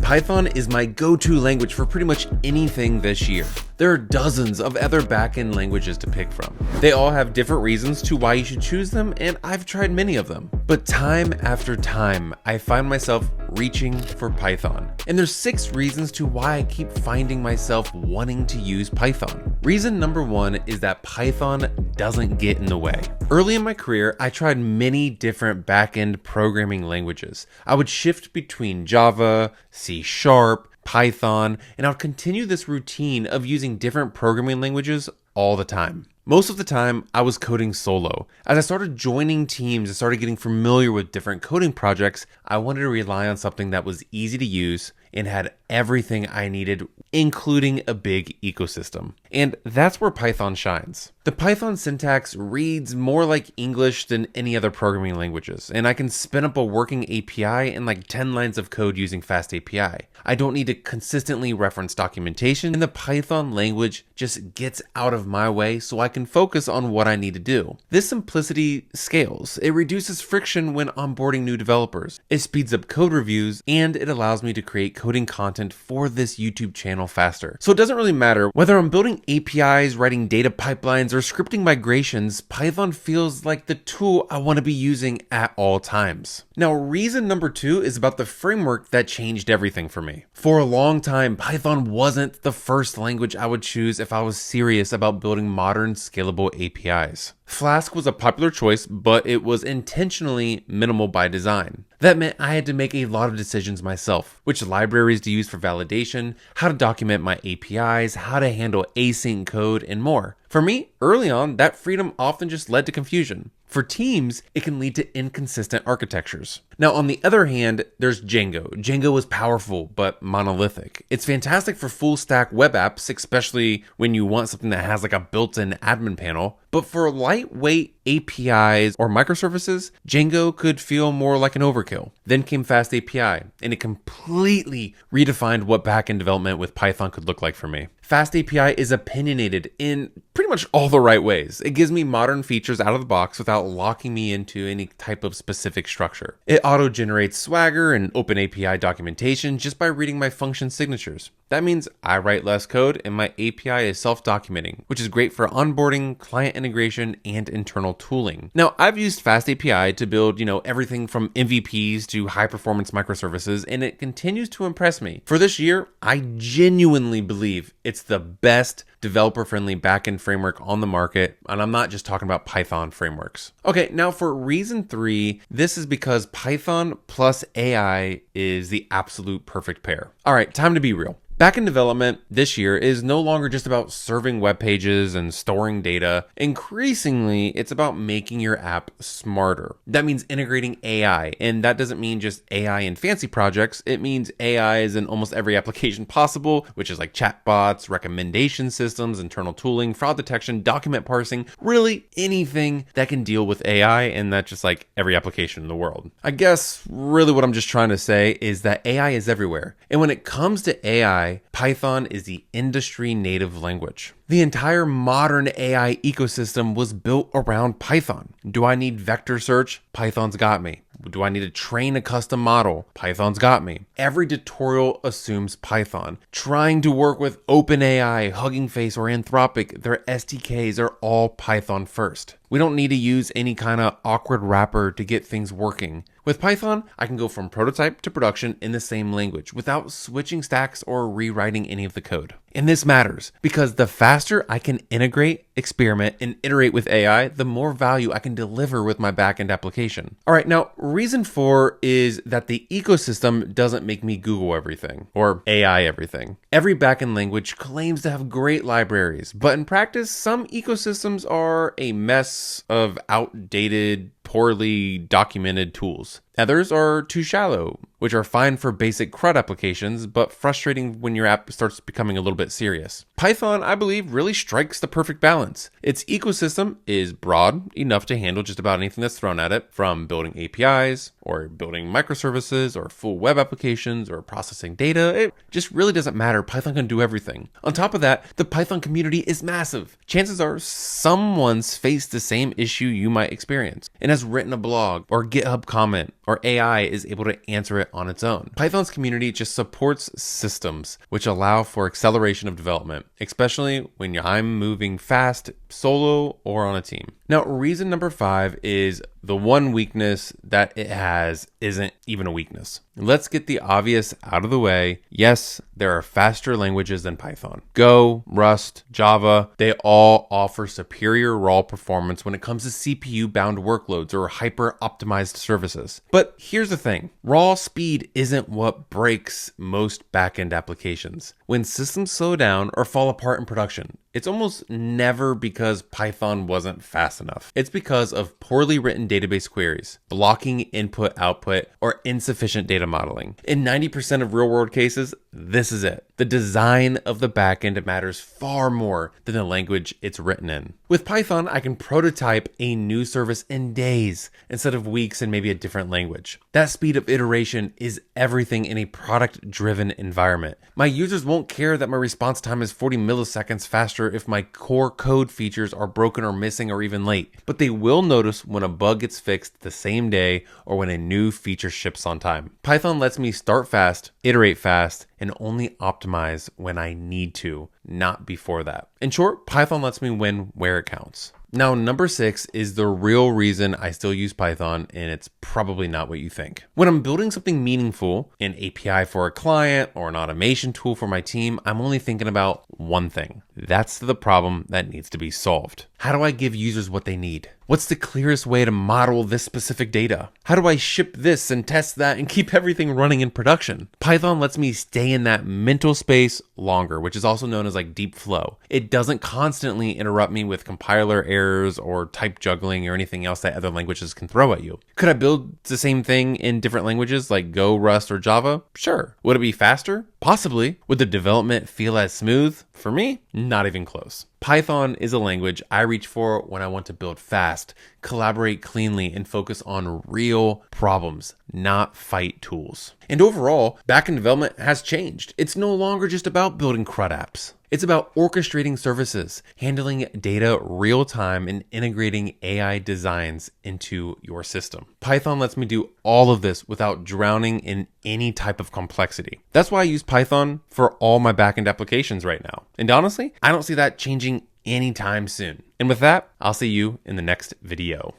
Python is my go-to language for pretty much anything this year. There are dozens of other backend languages to pick from. They all have different reasons to why you should choose them, and I've tried many of them. But time after time, I find myself reaching for Python. And there's 6 reasons to why I keep finding myself wanting to use Python. Reason number 1 is that Python doesn't get in the way. Early in my career, I tried many different backend programming languages. I would shift between Java, C#, Python, and I'll continue this routine of using different programming languages all the time. Most of the time, I was coding solo. As I started joining teams and started getting familiar with different coding projects, I wanted to rely on something that was easy to use and had everything I needed, including a big ecosystem. And that's where Python shines. The Python syntax reads more like English than any other programming languages, and I can spin up a working API in like 10 lines of code using Fast API. I don't need to consistently reference documentation, and the Python language just gets out of my way so I can focus on what I need to do. This simplicity scales. It reduces friction when onboarding new developers. It speeds up code reviews, and it allows me to create coding content for this YouTube channel faster. So it doesn't really matter whether I'm building APIs, writing data pipelines, or scripting migrations, Python feels like the tool I want to be using at all times. Now, reason number 2 is about the framework that changed everything for me. For a long time, Python wasn't the first language I would choose if I was serious about building modern, scalable APIs. Flask was a popular choice, but it was intentionally minimal by design. That meant I had to make a lot of decisions myself. Which libraries to use for validation, how to document my APIs, how to handle async code, and more. For me, early on, that freedom often just led to confusion. For teams, it can lead to inconsistent architectures. Now, on the other hand, there's Django. Django is powerful, but monolithic. It's fantastic for full stack web apps, especially when you want something that has like a built-in admin panel. But for lightweight APIs or microservices, Django could feel more like an overkill. Then came Fast API, and it completely redefined what backend development with Python could look like for me. Fast API is opinionated in pretty much all the right ways. It gives me modern features out of the box without locking me into any type of specific structure. It auto-generates Swagger and OpenAPI documentation just by reading my function signatures. That means I write less code and my API is self-documenting, which is great for onboarding, client integration, and internal tooling. Now, I've used Fast API to build, everything from MVPs to high-performance microservices, and it continues to impress me. For this year, I genuinely believe it's the best developer-friendly backend framework on the market, and I'm not just talking about Python frameworks. Okay, now for reason 3, this is because Python plus AI is the absolute perfect pair. All right, time to be real. Backend development this year is no longer just about serving web pages and storing data. Increasingly, it's about making your app smarter. That means integrating AI, and that doesn't mean just AI in fancy projects. It means AI is in almost every application possible, which is like chatbots, recommendation systems, internal tooling, fraud detection, document parsing, really anything that can deal with AI, and that's just like every application in the world. I guess really what I'm just trying to say is that AI is everywhere. And when it comes to AI, Python is the industry native language. The entire modern AI ecosystem was built around Python. Do I need vector search? Python's got me. Do I need to train a custom model? Python's got me. Every tutorial assumes Python. Trying to work with OpenAI, Hugging Face, or Anthropic, their SDKs are all Python first. We don't need to use any kind of awkward wrapper to get things working. With Python, I can go from prototype to production in the same language without switching stacks or rewriting any of the code. And this matters because the faster I can integrate, experiment, and iterate with AI, the more value I can deliver with my backend application. All right, now reason 4 is that the ecosystem doesn't make me Google everything or AI everything. Every backend language claims to have great libraries, but in practice, some ecosystems are a mess of outdated, poorly documented tools. Others are too shallow, which are fine for basic CRUD applications, but frustrating when your app starts becoming a little bit serious. Python, I believe, really strikes the perfect balance. Its ecosystem is broad enough to handle just about anything that's thrown at it, from building APIs, or building microservices, or full web applications, or processing data. It just really doesn't matter. Python can do everything. On top of that, the Python community is massive. Chances are someone's faced the same issue you might experience and has written a blog or GitHub comment or AI is able to answer it on its own. Python's community just supports systems which allow for acceleration of development, especially when I'm moving fast solo or on a team. Now, reason number 5 is the one weakness that it has isn't even a weakness. Let's get the obvious out of the way. Yes, there are faster languages than Python. Go, Rust, Java, they all offer superior raw performance when it comes to CPU-bound workloads or hyper-optimized services. But here's the thing. Raw speed isn't what breaks most backend applications. When systems slow down or fall apart in production, it's almost never because Python wasn't fast enough. It's because of poorly written database queries, blocking input-output, or insufficient data modeling. In 90% of real-world cases, this is it. The design of the backend matters far more than the language it's written in. With Python, I can prototype a new service in days instead of weeks in maybe a different language. That speed of iteration is everything in a product-driven environment. My users won't care that my response time is 40 milliseconds faster if my core code features are broken or missing or even late, but they will notice when a bug gets fixed the same day or when a new feature ships on time. Python lets me start fast, iterate fast, and only optimize when I need to, not before that. In short, Python lets me win where it counts. Now, number 6 is the real reason I still use Python, and it's probably not what you think. When I'm building something meaningful, an API for a client or an automation tool for my team, I'm only thinking about one thing. That's the problem that needs to be solved. How do I give users what they need? What's the clearest way to model this specific data? How do I ship this and test that and keep everything running in production? Python lets me stay in that mental space longer, which is also known as like deep flow. It doesn't constantly interrupt me with compiler errors or type juggling or anything else that other languages can throw at you. Could I build the same thing in different languages like Go, Rust, or Java? Sure. Would it be faster? Possibly. Would the development feel as smooth? For me, not even close. Python is a language I reach for when I want to build fast, collaborate cleanly, and focus on real problems, not fight tools. And overall, backend development has changed. It's no longer just about building CRUD apps. It's about orchestrating services, handling data real time, and integrating AI designs into your system. Python lets me do all of this without drowning in any type of complexity. That's why I use Python for all my backend applications right now. And honestly, I don't see that changing anytime soon. And with that, I'll see you in the next video.